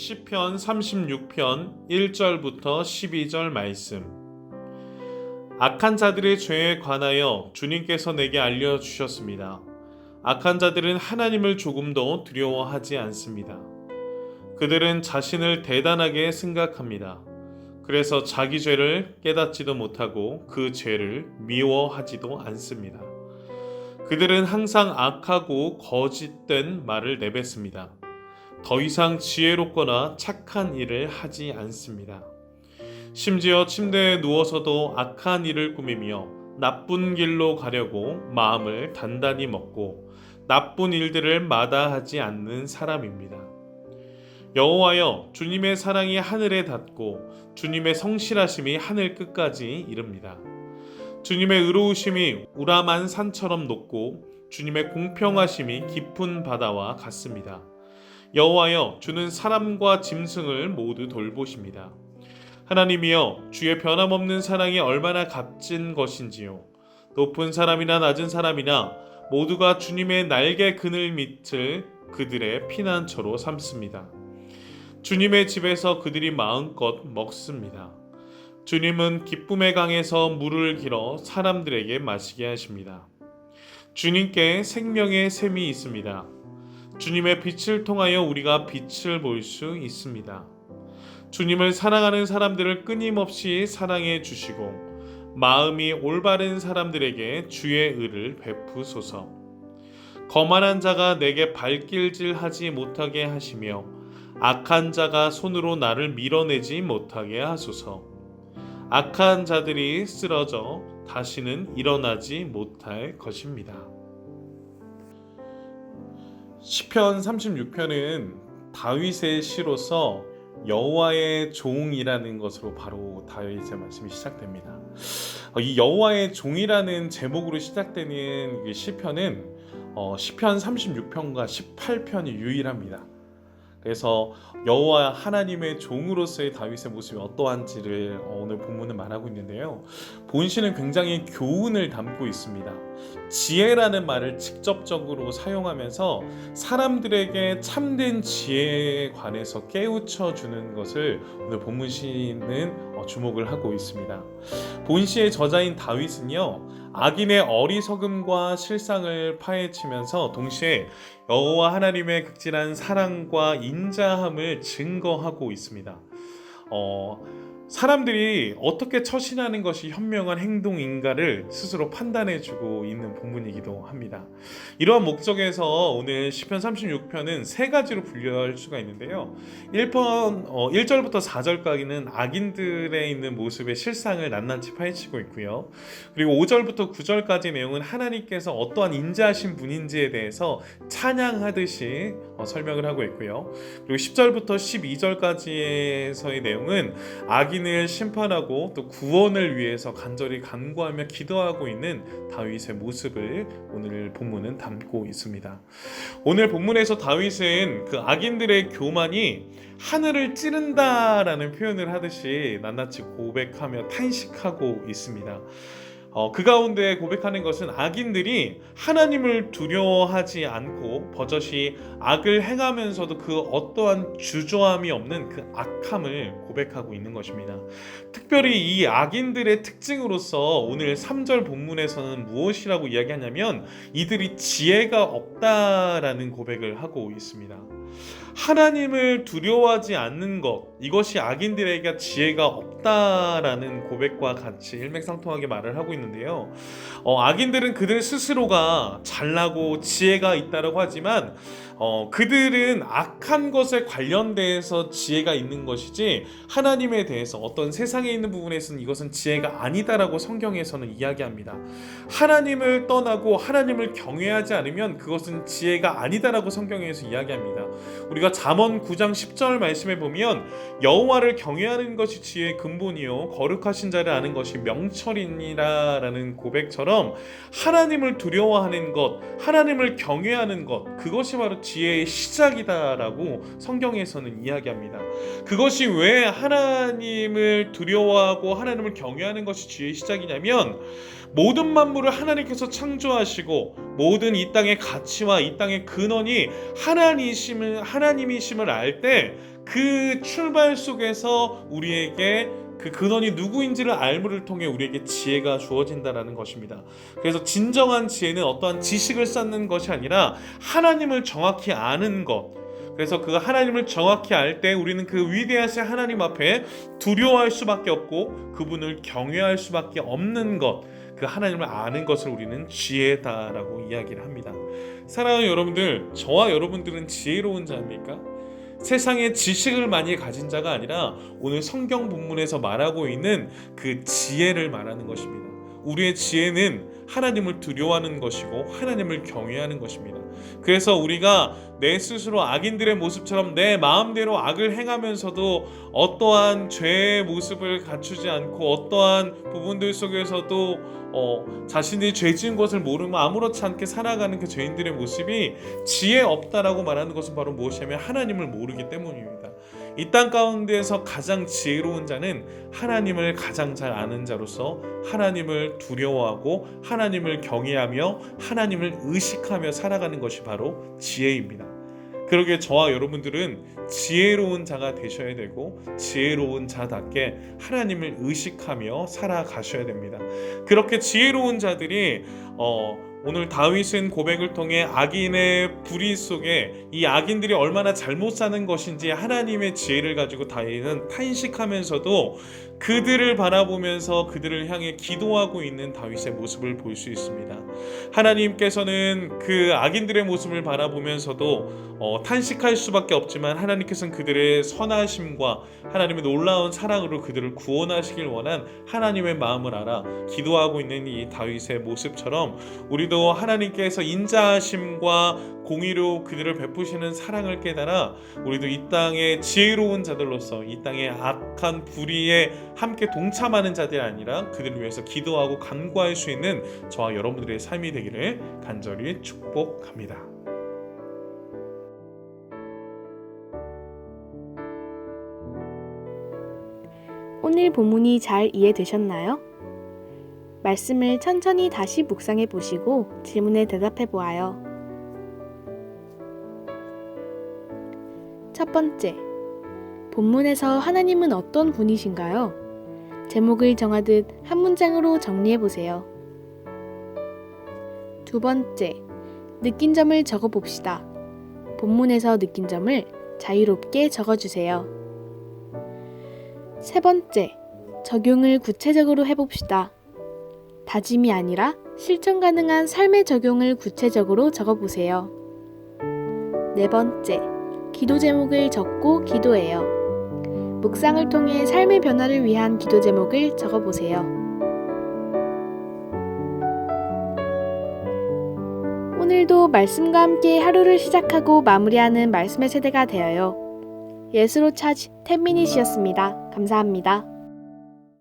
시편 36편 1절부터 12절 말씀. 악한 자들의 죄에 관하여 주님께서 내게 알려주셨습니다. 악한 자들은 하나님을 조금도 두려워하지 않습니다. 그들은 자신을 대단하게 생각합니다. 그래서 자기 죄를 깨닫지도 못하고 그 죄를 미워하지도 않습니다. 그들은 항상 악하고 거짓된 말을 내뱉습니다. 더 이상 지혜롭거나 착한 일을 하지 않습니다. 심지어 침대에 누워서도 악한 일을 꾸미며 나쁜 길로 가려고 마음을 단단히 먹고 나쁜 일들을 마다하지 않는 사람입니다. 여호와여, 주님의 사랑이 하늘에 닿고 주님의 성실하심이 하늘 끝까지 이릅니다. 주님의 의로우심이 우람한 산처럼 높고 주님의 공평하심이 깊은 바다와 같습니다. 여호와여, 주는 사람과 짐승을 모두 돌보십니다. 하나님이여, 주의 변함없는 사랑이 얼마나 값진 것인지요. 높은 사람이나 낮은 사람이나 모두가 주님의 날개 그늘 밑을 그들의 피난처로 삼습니다. 주님의 집에서 그들이 마음껏 먹습니다. 주님은 기쁨의 강에서 물을 길어 사람들에게 마시게 하십니다. 주님께 생명의 샘이 있습니다. 주님의 빛을 통하여 우리가 빛을 볼 수 있습니다. 주님을 사랑하는 사람들을 끊임없이 사랑해 주시고 마음이 올바른 사람들에게 주의 의를 베푸소서. 거만한 자가 내게 발길질하지 못하게 하시며 악한 자가 손으로 나를 밀어내지 못하게 하소서. 악한 자들이 쓰러져 다시는 일어나지 못할 것입니다. 시편 36편은 다윗의 시로서 여호와의 종이라는 것으로 바로 다윗의 말씀이 시작됩니다. 이 여호와의 종이라는 제목으로 시작되는 시편은 시편 36편과 18편이 유일합니다. 그래서 여호와 하나님의 종으로서의 다윗의 모습이 어떠한지를 오늘 본문은 말하고 있는데요. 본시는 굉장히 교훈을 담고 있습니다. 지혜라는 말을 직접적으로 사용하면서 사람들에게 참된 지혜에 관해서 깨우쳐 주는 것을 오늘 본문 시는 주목을 하고 있습니다. 본시의 저자인 다윗은요, 악인의 어리석음과 실상을 파헤치면서 동시에 여호와 하나님의 극진한 사랑과 인자함을 증거하고 있습니다. 사람들이 어떻게 처신하는 것이 현명한 행동인가를 스스로 판단해주고 있는 본문이기도 합니다. 이러한 목적에서 오늘 시편 36편은 세 가지로 분류할 수가 있는데요. 1절부터 4절까지는 악인들의 있는 모습의 실상을 낱낱이 파헤치고 있고요. 그리고 5절부터 9절까지 내용은 하나님께서 어떠한 인자하신 분인지에 대해서 찬양하듯이 설명을 하고 있고요. 그리고 10절부터 12절까지의 내용은 악인을 심판하고 또 구원을 위해서 간절히 간구하며 기도하고 있는 다윗의 모습을 오늘 본문은 담고 있습니다. 오늘 본문에서 다윗은 그 악인들의 교만이 하늘을 찌른다라는 표현을 하듯이 낱낱이 고백하며 탄식하고 있습니다. 그 가운데 고백하는 것은 악인들이 하나님을 두려워하지 않고 버젓이 악을 행하면서도 그 어떠한 주저함이 없는 그 악함을 고백하고 있는 것입니다. 특별히 이 악인들의 특징으로서 오늘 3절 본문에서는 무엇이라고 이야기하냐면 이들이 지혜가 없다라는 고백을 하고 있습니다. 하나님을 두려워하지 않는 것, 이것이 악인들에게 지혜가 없다라는 고백과 같이 일맥상통하게 말을 하고 있는데요. 악인들은 그들 스스로가 잘나고 지혜가 있다고 하지만 그들은 악한 것에 관련돼서 지혜가 있는 것이지 하나님에 대해서 어떤 세상에 있는 부분에서는 이것은 지혜가 아니다라고 성경에서는 이야기합니다. 하나님을 떠나고 하나님을 경외하지 않으면 그것은 지혜가 아니다라고 성경에서 이야기합니다. 우리가 잠언 9장 10절 말씀에 보면 여호와를 경외하는 것이 지혜의 근본이요 거룩하신 자를 아는 것이 명철이니라 라는 고백처럼 하나님을 두려워하는 것, 하나님을 경외하는 것, 그것이 바로 지혜의 시작이다라고 성경에서는 이야기합니다. 그것이 왜 하나님을 두려워하고 하나님을 경외하는 것이 지혜의 시작이냐면 모든 만물을 하나님께서 창조하시고 모든 이 땅의 가치와 이 땅의 근원이 하나님이심을 알 때 그 출발 속에서 우리에게 그 근원이 누구인지를 알므를 통해 우리에게 지혜가 주어진다라는 것입니다. 그래서 진정한 지혜는 어떠한 지식을 쌓는 것이 아니라 하나님을 정확히 아는 것. 그래서 그 하나님을 정확히 알 때 우리는 그 위대하신 하나님 앞에 두려워할 수밖에 없고 그분을 경외할 수밖에 없는 것. 그 하나님을 아는 것을 우리는 지혜다라고 이야기를 합니다. 사랑하는 여러분들, 저와 여러분들은 지혜로운 자입니까? 세상에 지식을 많이 가진 자가 아니라 오늘 성경 본문에서 말하고 있는 그 지혜를 말하는 것입니다. 우리의 지혜는 하나님을 두려워하는 것이고 하나님을 경외하는 것입니다. 그래서 우리가 내 스스로 악인들의 모습처럼 내 마음대로 악을 행하면서도 어떠한 죄의 모습을 갖추지 않고 어떠한 부분들 속에서도 자신이 죄 지은 것을 모르면 아무렇지 않게 살아가는 그 죄인들의 모습이 지혜 없다라고 말하는 것은 바로 무엇이냐면 하나님을 모르기 때문입니다. 이 땅 가운데에서 가장 지혜로운 자는 하나님을 가장 잘 아는 자로서 하나님을 두려워하고 하나님을 경외하며 하나님을 의식하며 살아가는 것이 바로 지혜입니다. 그러기에 저와 여러분들은 지혜로운 자가 되셔야 되고 지혜로운 자답게 하나님을 의식하며 살아가셔야 됩니다. 그렇게 지혜로운 자들이 오늘 다윗은 고백을 통해 악인의 불의 속에 이 악인들이 얼마나 잘못 사는 것인지 하나님의 지혜를 가지고 다윗은 탄식하면서도 그들을 바라보면서 그들을 향해 기도하고 있는 다윗의 모습을 볼 수 있습니다. 하나님께서는 그 악인들의 모습을 바라보면서도 탄식할 수밖에 없지만 하나님께서는 그들의 선하심과 하나님의 놀라운 사랑으로 그들을 구원하시길 원한 하나님의 마음을 알아 기도하고 있는 이 다윗의 모습처럼 우리도 하나님께서 인자하심과 공의로 그들을 베푸시는 사랑을 깨달아 우리도 이 땅의 지혜로운 자들로서 이 땅의 악한 불의에 함께 동참하는 자들이 아니라 그들을 위해서 기도하고 간구할 수 있는 저와 여러분들의 삶이 되기를 간절히 축복합니다. 오늘 본문이 잘 이해되셨나요? 말씀을 천천히 다시 묵상해 보시고 질문에 대답해 보아요. 첫 번째, 본문에서 하나님은 어떤 분이신가요? 제목을 정하듯 한 문장으로 정리해 보세요. 두 번째, 느낀 점을 적어 봅시다. 본문에서 느낀 점을 자유롭게 적어주세요. 세 번째, 적용을 구체적으로 해봅시다. 다짐이 아니라 실천 가능한 삶의 적용을 구체적으로 적어보세요. 네 번째, 기도 제목을 적고 기도해요. 묵상을 통해 삶의 변화를 위한 기도 제목을 적어보세요. 오늘도 말씀과 함께 하루를 시작하고 마무리하는 말씀의 세대가 되어요. 예수로 차지 10미닛이었습니다. 감사합니다.